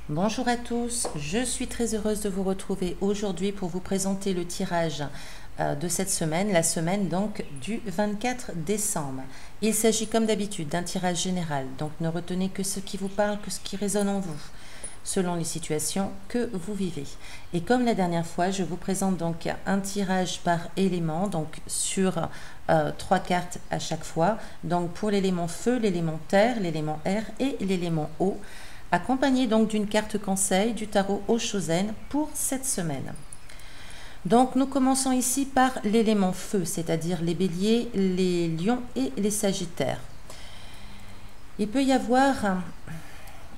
Bonjour à tous, je suis très heureuse de vous retrouver aujourd'hui pour vous présenter le tirage de cette semaine, la semaine donc du 24 décembre. Il s'agit comme d'habitude d'un tirage général, donc ne retenez que ce qui vous parle, que ce qui résonne en vous, selon les situations que vous vivez. Et comme la dernière fois, je vous présente donc un tirage par élément, donc sur 3 cartes à chaque fois. Donc pour l'élément feu, l'élément terre, l'élément air et l'élément eau, accompagné donc d'une carte conseil du tarot Oshozen pour cette semaine. Donc nous commençons ici par l'élément feu, c'est-à-dire les béliers, les lions et les sagittaires. Il peut y avoir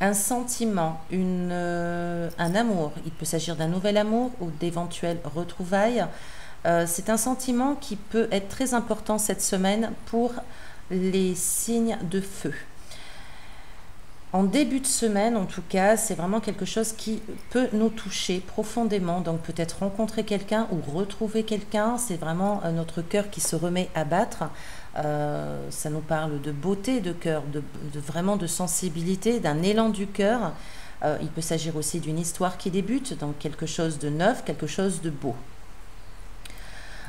un sentiment, un amour. Il peut s'agir d'un nouvel amour ou d'éventuelles retrouvailles. C'est un sentiment qui peut être très important cette semaine pour les signes de feu. En début de semaine, en tout cas, c'est vraiment quelque chose qui peut nous toucher profondément. Donc peut-être rencontrer quelqu'un ou retrouver quelqu'un, c'est vraiment notre cœur qui se remet à battre. Ça nous parle de beauté de cœur, vraiment de sensibilité, d'un élan du cœur. Il peut s'agir aussi d'une histoire qui débute, donc quelque chose de neuf, quelque chose de beau.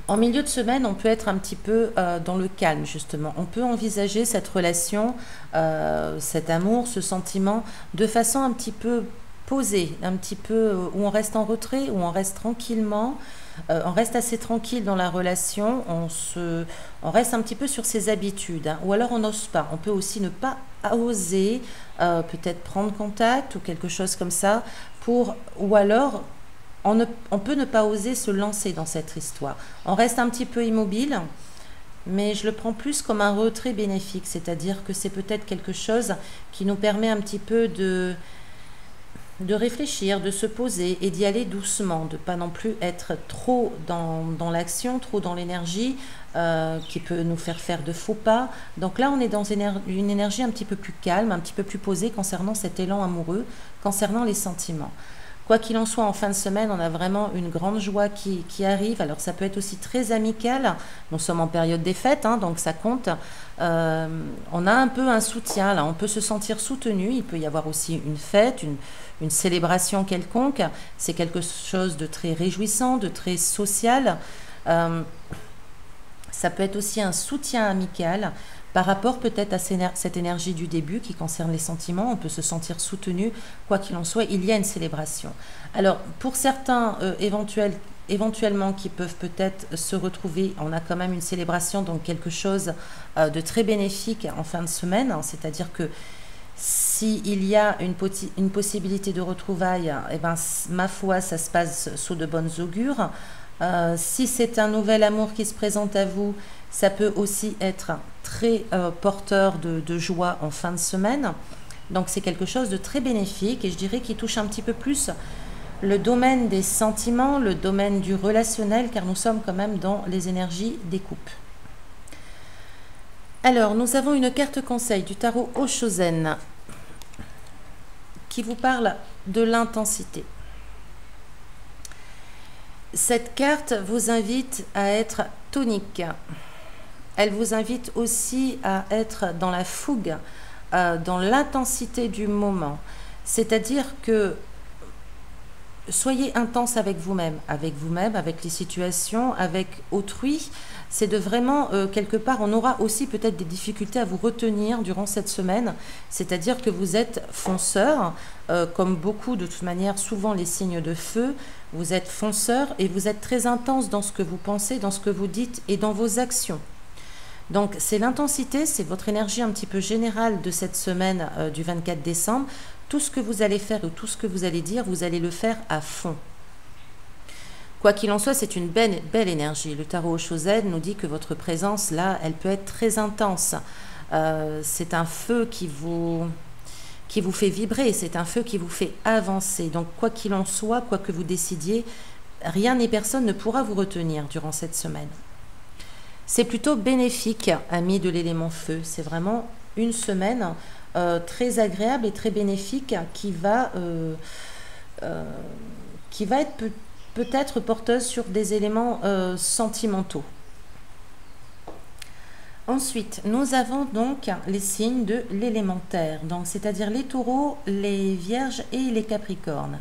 En milieu de semaine, on peut être un petit peu dans le calme, justement. On peut envisager cette relation, cet amour, ce sentiment, de façon un petit peu posée, un petit peu où on reste en retrait, où on reste tranquillement, on reste assez tranquille dans la relation, on reste un petit peu sur ses habitudes, hein, ou alors on n'ose pas. On peut aussi ne pas oser, peut-être prendre contact ou quelque chose comme ça, ou alors on peut ne pas oser se lancer dans cette histoire. On reste un petit peu immobile, mais je le prends plus comme un retrait bénéfique, c'est-à-dire que c'est peut-être quelque chose qui nous permet un petit peu de réfléchir, de se poser et d'y aller doucement, de ne pas non plus être trop dans l'action, trop dans l'énergie, qui peut nous faire de faux pas. Donc là, on est dans une énergie un petit peu plus calme, un petit peu plus posée concernant cet élan amoureux, concernant les sentiments. Quoi qu'il en soit, en fin de semaine, on a vraiment une grande joie qui arrive. Alors ça peut être aussi très amical. Nous sommes en période des fêtes, hein, donc ça compte. On a un peu un soutien, là. On peut se sentir soutenu. Il peut y avoir aussi une fête, une célébration quelconque. C'est quelque chose de très réjouissant, de très social. Ça peut être aussi un soutien amical. Par rapport peut-être à cette énergie du début qui concerne les sentiments, on peut se sentir soutenu, quoi qu'il en soit, il y a une célébration. Alors, pour certains éventuellement qui peuvent peut-être se retrouver, on a quand même une célébration, donc quelque chose de très bénéfique en fin de semaine, hein, c'est-à-dire que s'il y a une possibilité de retrouvailles, eh ben, ma foi, ça se passe sous de bonnes augures. Si c'est un nouvel amour qui se présente à vous, ça peut aussi être très porteur de joie en fin de semaine. Donc c'est quelque chose de très bénéfique et je dirais qu'il touche un petit peu plus le domaine des sentiments, le domaine du relationnel, car nous sommes quand même dans les énergies des couples. Alors, nous avons une carte conseil du tarot Oshozen qui vous parle de l'intensité. Cette carte vous invite à être tonique. Elle vous invite aussi à être dans la fougue, dans l'intensité du moment. C'est-à-dire que soyez intense avec vous-même, avec les situations, avec autrui. C'est de vraiment, quelque part, on aura aussi peut-être des difficultés à vous retenir durant cette semaine. C'est-à-dire que vous êtes fonceur, comme beaucoup, de toute manière, souvent les signes de feu. Vous êtes fonceur et vous êtes très intense dans ce que vous pensez, dans ce que vous dites et dans vos actions. Donc c'est l'intensité, c'est votre énergie un petit peu générale de cette semaine du 24 décembre. Tout ce que vous allez faire ou tout ce que vous allez dire, vous allez le faire à fond. Quoi qu'il en soit, c'est une belle énergie. Le tarot Oshozen nous dit que votre présence, là, elle peut être très intense. C'est un feu qui vous fait vibrer, c'est un feu qui vous fait avancer. Donc quoi qu'il en soit, quoi que vous décidiez, rien ni personne ne pourra vous retenir durant cette semaine. C'est plutôt bénéfique, amis de l'élément feu. C'est vraiment une semaine très agréable et très bénéfique qui va être peut-être porteuse sur des éléments sentimentaux. Ensuite, nous avons donc les signes de l'élémentaire, donc c'est-à-dire les taureaux, les vierges et les capricornes.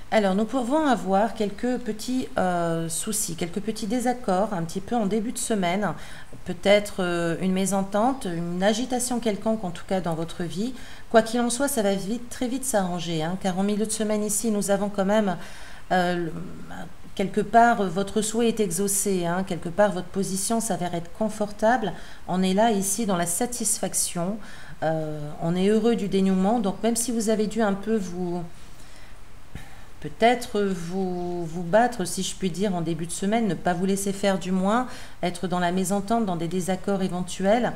Alors, nous pouvons avoir quelques petits soucis, quelques petits désaccords un petit peu en début de semaine, peut-être une mésentente, une agitation quelconque en tout cas dans votre vie. Quoi qu'il en soit, ça va vite, très vite s'arranger, hein, car en milieu de semaine ici, nous avons quand même quelque part votre souhait est exaucé, hein, quelque part votre position s'avère être confortable. On est là ici dans la satisfaction, on est heureux du dénouement, donc même si vous avez dû un peu peut-être vous battre, si je puis dire, en début de semaine, ne pas vous laisser faire du moins, être dans la mésentente, dans des désaccords éventuels.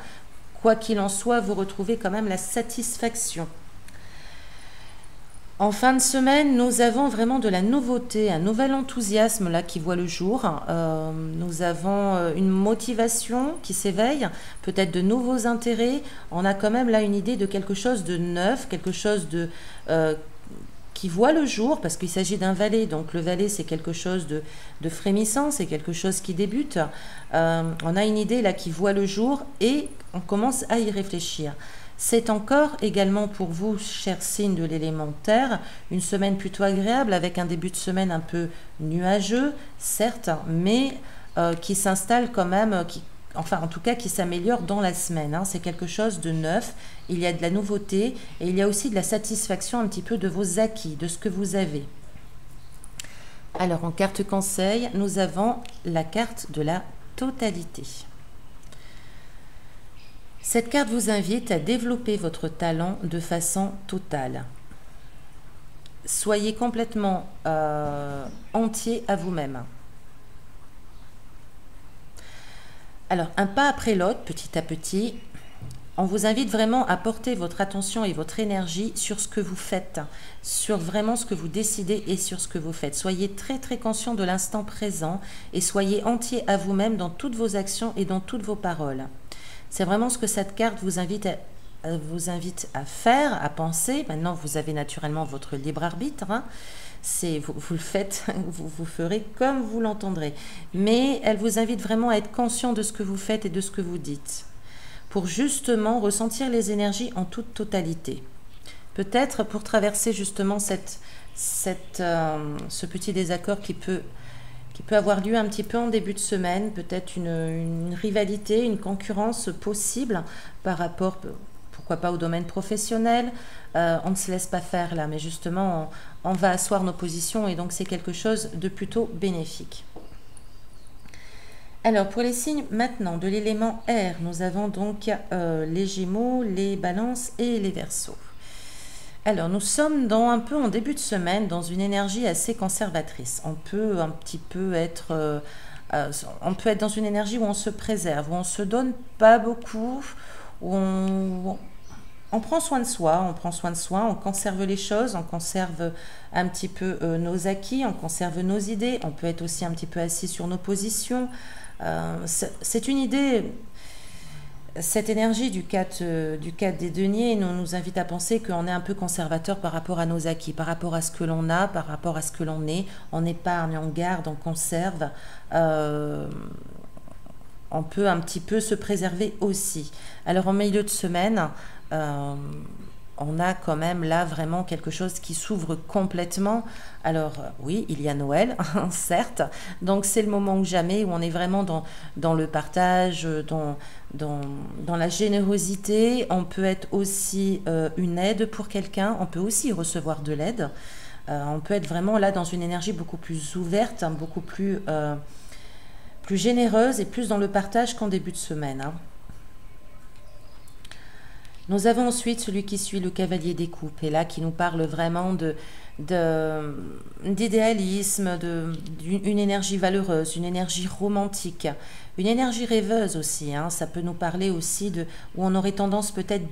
Quoi qu'il en soit, vous retrouvez quand même la satisfaction. En fin de semaine, nous avons vraiment de la nouveauté, un nouvel enthousiasme là qui voit le jour. Nous avons une motivation qui s'éveille, peut-être de nouveaux intérêts. On a quand même là une idée de quelque chose de neuf, quelque chose de qui voit le jour, parce qu'il s'agit d'un valet, donc le valet c'est quelque chose de frémissant, c'est quelque chose qui débute. On a une idée là qui voit le jour et on commence à y réfléchir. C'est encore également pour vous, chers signes de l'élémentaire, une semaine plutôt agréable avec un début de semaine un peu nuageux, certes, mais qui s'installe quand même, enfin en tout cas qui s'améliore dans la semaine, hein. C'est quelque chose de neuf, il y a de la nouveauté et il y a aussi de la satisfaction un petit peu de vos acquis, de ce que vous avez. Alors en carte conseil, nous avons la carte de la totalité. Cette carte vous invite à développer votre talent de façon totale. Soyez complètement entier à vous-même. Alors, un pas après l'autre, petit à petit, on vous invite vraiment à porter votre attention et votre énergie sur ce que vous faites, sur vraiment ce que vous décidez et sur ce que vous faites. Soyez très très conscient de l'instant présent et soyez entier à vous-même dans toutes vos actions et dans toutes vos paroles. C'est vraiment ce que cette carte vous invite à faire, à penser. Maintenant, vous avez naturellement votre libre arbitre, hein. Vous le faites, vous ferez comme vous l'entendrez. Mais elle vous invite vraiment à être conscient de ce que vous faites et de ce que vous dites, pour justement ressentir les énergies en toute totalité. Peut-être pour traverser justement ce petit désaccord qui peut avoir lieu un petit peu en début de semaine, peut-être une rivalité, une concurrence possible par rapport, pourquoi pas, au domaine professionnel. On ne se laisse pas faire là, mais justement, on va asseoir nos positions et donc c'est quelque chose de plutôt bénéfique. Alors, pour les signes maintenant de l'élément air, nous avons donc les Gémeaux, les Balances et les Verseaux. Alors, nous sommes un peu en début de semaine dans une énergie assez conservatrice. On peut un petit peu être dans une énergie où on se préserve, où on se donne pas beaucoup, où on prend soin de soi, on conserve les choses, on conserve un petit peu nos acquis, on conserve nos idées, on peut être aussi un petit peu assis sur nos positions. C'est une idée. Cette énergie du 4 des deniers nous invite à penser qu'on est un peu conservateur par rapport à nos acquis, par rapport à ce que l'on a, par rapport à ce que l'on est. On épargne, on garde, on conserve. On peut un petit peu se préserver aussi. Alors en milieu de semaine, on a quand même là vraiment quelque chose qui s'ouvre complètement. Alors oui, il y a Noël, certes, donc c'est le moment ou jamais où on est vraiment dans le partage, dans la générosité. On peut être aussi une aide pour quelqu'un, on peut aussi recevoir de l'aide. On peut être vraiment là dans une énergie beaucoup plus ouverte, hein, beaucoup plus généreuse et plus dans le partage qu'en début de semaine, hein. Nous avons ensuite celui qui suit le cavalier des coupes, et là qui nous parle vraiment d'idéalisme, d'une énergie valeureuse, une énergie romantique, une énergie rêveuse aussi, hein. Ça peut nous parler aussi où on aurait tendance peut-être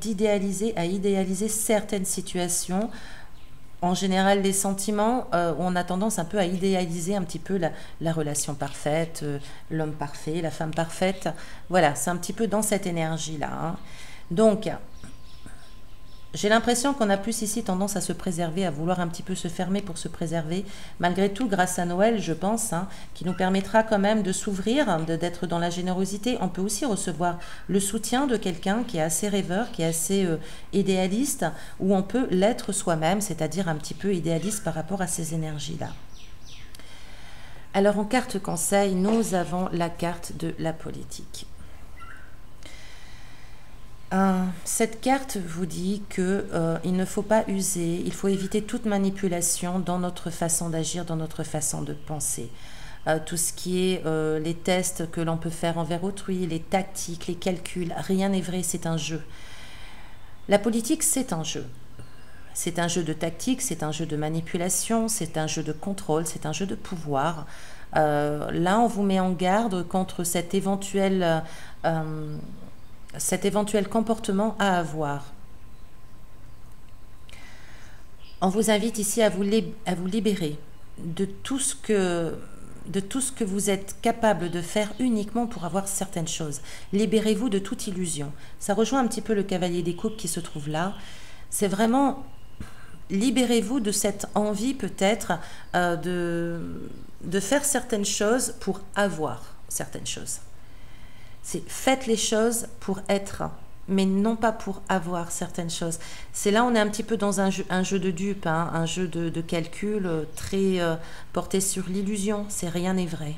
à idéaliser certaines situations. En général, les sentiments, où on a tendance un peu à idéaliser un petit peu la relation parfaite, l'homme parfait, la femme parfaite. Voilà, c'est un petit peu dans cette énergie-là, hein. Donc, J'ai l'impression qu'on a plus ici tendance à se préserver, à vouloir un petit peu se fermer pour se préserver. Malgré tout, grâce à Noël, je pense, hein, qui nous permettra quand même de s'ouvrir, d'être dans la générosité. On peut aussi recevoir le soutien de quelqu'un qui est assez rêveur, qui est assez idéaliste, ou on peut l'être soi-même, c'est-à-dire un petit peu idéaliste par rapport à ces énergies-là. Alors en carte conseil, nous avons la carte de la politique. Cette carte vous dit que il ne faut pas user, il faut éviter toute manipulation dans notre façon d'agir, dans notre façon de penser. Tout ce qui est les tests que l'on peut faire envers autrui, les tactiques, les calculs, rien n'est vrai, c'est un jeu. La politique, c'est un jeu. C'est un jeu de tactique, c'est un jeu de manipulation, c'est un jeu de contrôle, c'est un jeu de pouvoir. Là, on vous met en garde contre cet éventuel comportement à avoir. On vous invite ici à vous libérer de tout ce que vous êtes capable de faire uniquement pour avoir certaines choses. Libérez-vous de toute illusion. Ça rejoint un petit peu le cavalier des coupes qui se trouve là. C'est vraiment, libérez-vous de cette envie peut-être de faire certaines choses pour avoir certaines choses. Faites les choses pour être, mais non pas pour avoir certaines choses. C'est là on est un petit peu dans un jeu de dupe, hein, un jeu de calcul très porté sur l'illusion. C'est rien n'est vrai.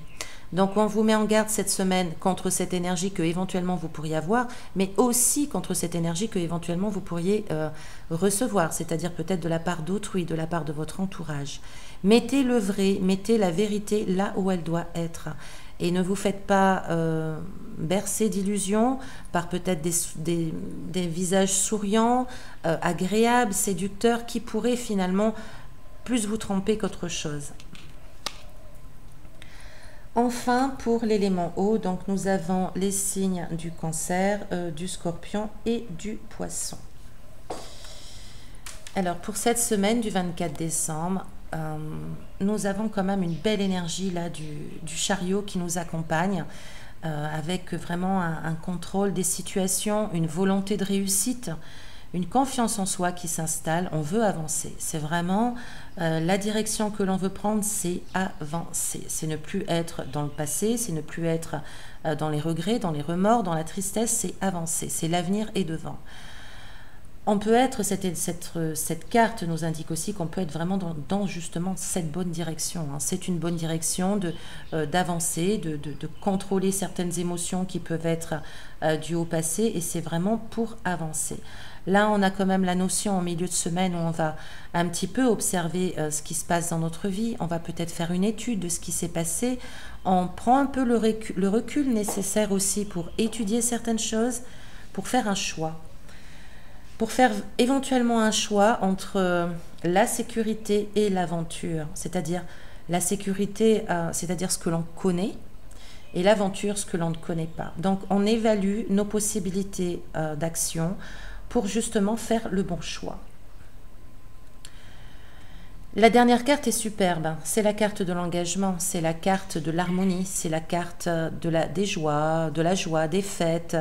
Donc on vous met en garde cette semaine contre cette énergie que éventuellement vous pourriez avoir, mais aussi contre cette énergie que éventuellement vous pourriez recevoir, c'est-à-dire peut-être de la part d'autrui, de la part de votre entourage. Mettez le vrai, mettez la vérité là où elle doit être. Et ne vous faites pas bercer d'illusions par peut-être des visages souriants, agréables, séducteurs, qui pourraient finalement plus vous tromper qu'autre chose. Enfin, pour l'élément eau, donc nous avons les signes du Cancer, du Scorpion et du Poisson. Alors, pour cette semaine du 24 décembre, nous avons quand même une belle énergie là du chariot qui nous accompagne avec vraiment un contrôle des situations, une volonté de réussite, une confiance en soi qui s'installe. On veut avancer. C'est vraiment la direction que l'on veut prendre, c'est avancer. C'est ne plus être dans le passé, c'est ne plus être dans les regrets, dans les remords, dans la tristesse, c'est avancer. C'est l'avenir est devant. On peut être, cette carte nous indique aussi qu'on peut être vraiment dans justement cette bonne direction. Hein. C'est une bonne direction d'avancer, de contrôler certaines émotions qui peuvent être dues au passé, et c'est vraiment pour avancer. Là, on a quand même la notion en milieu de semaine où on va un petit peu observer ce qui se passe dans notre vie. On va peut-être faire une étude de ce qui s'est passé. On prend un peu le recul nécessaire aussi pour étudier certaines choses, pour faire un choix. Pour faire éventuellement un choix entre la sécurité et l'aventure, c'est-à-dire la sécurité, c'est-à-dire ce que l'on connaît, et l'aventure, ce que l'on ne connaît pas. Donc, on évalue nos possibilités d'action pour justement faire le bon choix. La dernière carte est superbe, c'est la carte de l'engagement, c'est la carte de l'harmonie, c'est la carte des joies, de la joie, des fêtes.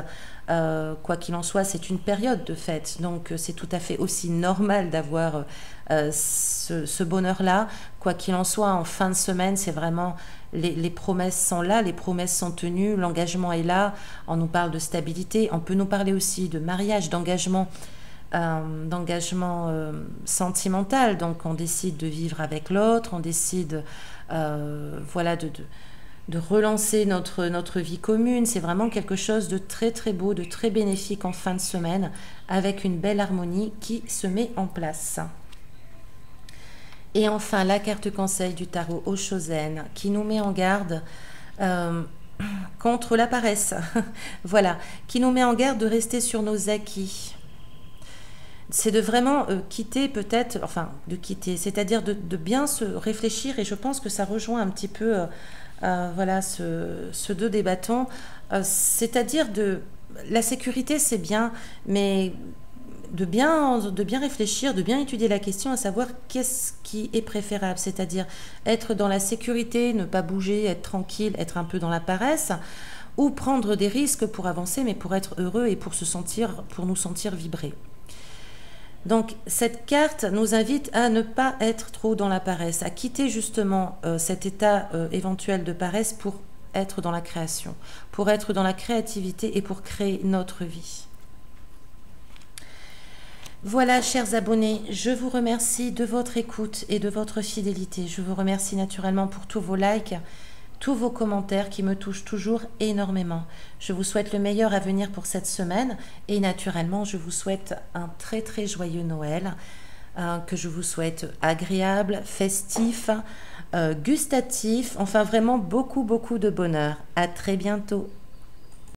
Quoi qu'il en soit, c'est une période de fête, donc c'est tout à fait aussi normal d'avoir ce bonheur-là. Quoi qu'il en soit, en fin de semaine, c'est vraiment les promesses sont là, les promesses sont tenues, l'engagement est là. On nous parle de stabilité, on peut nous parler aussi de mariage, d'engagement sentimental. Donc on décide de vivre avec l'autre, on décide voilà, de relancer notre vie commune. C'est vraiment quelque chose de très très beau, de très bénéfique en fin de semaine, avec une belle harmonie qui se met en place. Et enfin, la carte conseil du tarot Oshozen qui nous met en garde contre la paresse. Voilà, qui nous met en garde de rester sur nos acquis. C'est de vraiment quitter peut-être, enfin de quitter, c'est-à-dire de bien se réfléchir, et je pense que ça rejoint un petit peu voilà, ce 2 des bâtons, c'est-à-dire la sécurité c'est bien, mais de bien réfléchir, de bien étudier la question, à savoir qu'est-ce qui est préférable, c'est-à-dire être dans la sécurité, ne pas bouger, être tranquille, être un peu dans la paresse, ou prendre des risques pour avancer, mais pour être heureux et pour nous sentir vibrer. Donc cette carte nous invite à ne pas être trop dans la paresse, à quitter justement cet état éventuel de paresse pour être dans la création, pour être dans la créativité et pour créer notre vie. Voilà, chers abonnés, je vous remercie de votre écoute et de votre fidélité. Je vous remercie naturellement pour tous vos likes, tous vos commentaires qui me touchent toujours énormément. Je vous souhaite le meilleur à venir pour cette semaine et naturellement, je vous souhaite un très très joyeux Noël, que je vous souhaite agréable, festif, gustatif, enfin vraiment beaucoup beaucoup de bonheur. À très bientôt.